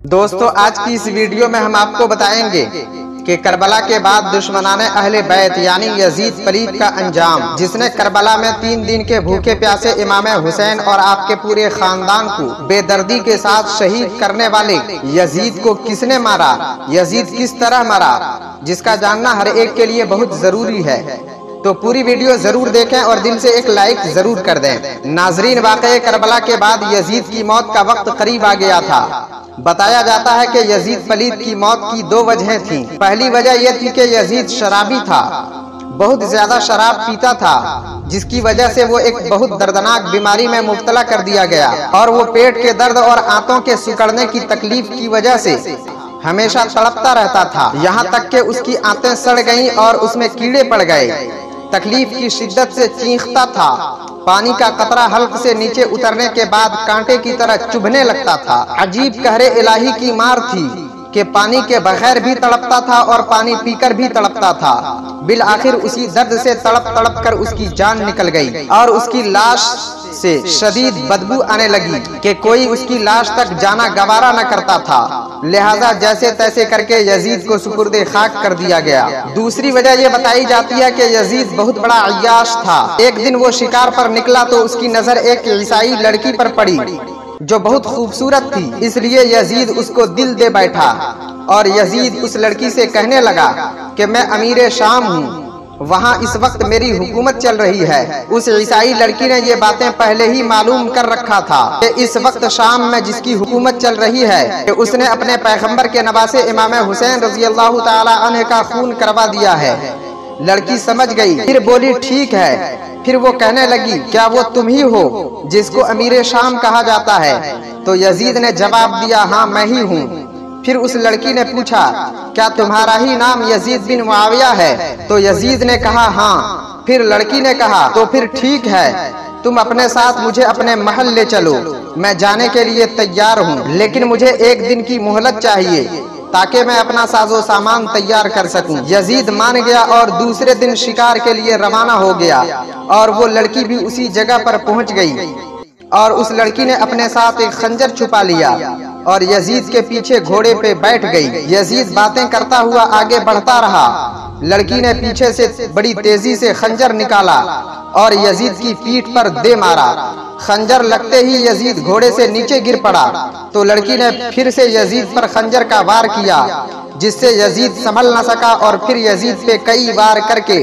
दोस्तों, आज की इस वीडियो में हम आपको बताएंगे कि करबला के बाद दुश्मनाने अहले बैत यानी यजीद पलीद का अंजाम, जिसने करबला में 3 दिन के भूखे प्यासे इमाम हुसैन और आपके पूरे खानदान को बेदर्दी के साथ शहीद करने वाले यजीद को किसने मारा, यजीद किस तरह मरा, जिसका जानना हर एक के लिए बहुत जरूरी है। तो पूरी वीडियो जरूर देखें और दिल से एक लाइक जरूर कर दें। नाजरीन, वाक़ये करबला के बाद यजीद की मौत का वक्त करीब आ गया था। बताया जाता है कि यजीद पलीद की मौत की 2 वजहें थीं। पहली वजह यह थी कि यजीद शराबी था, बहुत ज्यादा शराब पीता था, जिसकी वजह से वो एक बहुत दर्दनाक बीमारी में मुब्तला कर दिया गया और वो पेट के दर्द और आंतों के सिकुड़ने की तकलीफ की वजह से हमेशा तड़पता रहता था। यहाँ तक कि उसकी आंतें सड़ गईं और उसमें कीड़े पड़ गए। तकलीफ की शिद्दत से चीखता था। पानी का कतरा हल्क से नीचे उतरने के बाद कांटे की तरह चुभने लगता था। अजीब कहरे इलाही की मार थी कि पानी के बगैर भी तड़पता था और पानी पीकर भी तड़पता था। बिल आखिर उसी दर्द से तड़प तड़प कर उसकी जान निकल गई और उसकी लाश से शदीद बदबू आने लगी कि कोई उसकी लाश तक जाना गवारा न करता था। लिहाजा जैसे तैसे करके यजीद को सुपुर्दे खाक कर दिया गया। दूसरी वजह यह बताई जाती है कि यजीद बहुत बड़ा अय्याश था। एक दिन वो शिकार पर निकला तो उसकी नजर एक ईसाई लड़की पर पड़ी जो बहुत खूबसूरत थी, इसलिए यजीद उसको दिल दे बैठा और यजीद उस लड़की से कहने लगा कि मैं अमीर शाम हूँ, वहाँ इस वक्त मेरी हुकूमत चल रही है। उस ईसाई लड़की ने ये बातें पहले ही मालूम कर रखा था कि इस वक्त शाम में जिसकी हुकूमत चल रही है कि उसने अपने पैगंबर के नवासे इमाम हुसैन रज़ी अल्लाह ताला अन्हु का खून करवा दिया है। लड़की समझ गई, फिर बोली ठीक है। फिर वो कहने लगी, क्या वो तुम ही हो जिसको अमीर शाम कहा जाता है? तो यजीद ने जवाब दिया, हाँ मैं ही हूँ। फिर उस लड़की ने पूछा, क्या तुम्हारा ही नाम यजीद बिन मुआविया है? तो यजीद ने कहा हाँ। फिर लड़की ने कहा, तो फिर ठीक है, तुम अपने साथ मुझे अपने महल ले चलो, मैं जाने के लिए तैयार हूँ, लेकिन मुझे 1 दिन की मोहलत चाहिए ताकि मैं अपना साजो सामान तैयार कर सकूं। यजीद मान गया और दूसरे दिन शिकार के लिए रवाना हो गया और वो लड़की भी उसी जगह पर पहुंच गई और उस लड़की ने अपने साथ एक खंजर छुपा लिया और यजीद के पीछे घोड़े पे बैठ गई। यजीद बातें करता हुआ आगे बढ़ता रहा। लड़की ने पीछे से बड़ी तेजी से खंजर निकाला और यजीद की पीठ पर दे मारा। खंजर लगते ही यजीद घोड़े से नीचे गिर पड़ा तो लड़की ने फिर से यजीद पर खंजर का वार किया, जिससे यजीद संभल न सका और फिर यजीद पे कई वार करके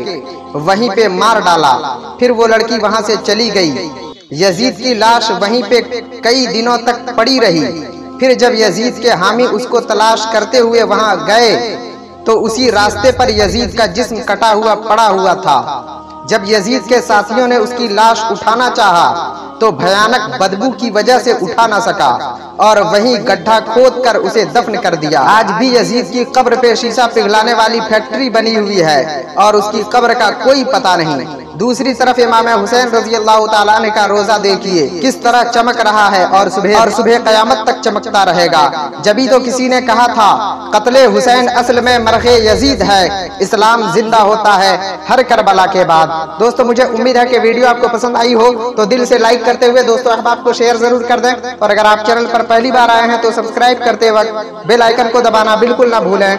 वहीं पे मार डाला। फिर वो लड़की वहां से चली गई। यजीद की लाश वहीं पे कई दिनों तक पड़ी रही। फिर जब यजीद के हामी उसको तलाश करते हुए वहां गए तो उसी रास्ते पर यजीद का जिस्म कटा हुआ पड़ा हुआ था। जब यजीद के साथियों ने उसकी लाश उठाना चाहा तो भयानक बदबू की वजह से उठा न सका और वहीं गड्ढा खोदकर उसे दफन कर दिया। आज भी यजीद की कब्र पे शीशा पिघलाने वाली फैक्ट्री बनी हुई है और उसकी कब्र का कोई पता नहीं। दूसरी तरफ इमाम हुसैन रज़ी अल्लाह ताला अन्हु का रोजा देखिए किस तरह चमक रहा है और सुबह क़यामत तक चमकता रहेगा। जभी तो किसी ने कहा था कत्ले हुसैन असल में मरग़े यजीद है, इस्लाम जिंदा होता है हर करबला के बाद। दोस्तों, मुझे उम्मीद है कि वीडियो आपको पसंद आई हो तो दिल से लाइक करते हुए दोस्तों अहबाब को शेयर जरूर कर दें और अगर आप चैनल पर पहली बार आए हैं तो सब्सक्राइब करते वक्त बेल आइकन को दबाना बिल्कुल ना भूलें।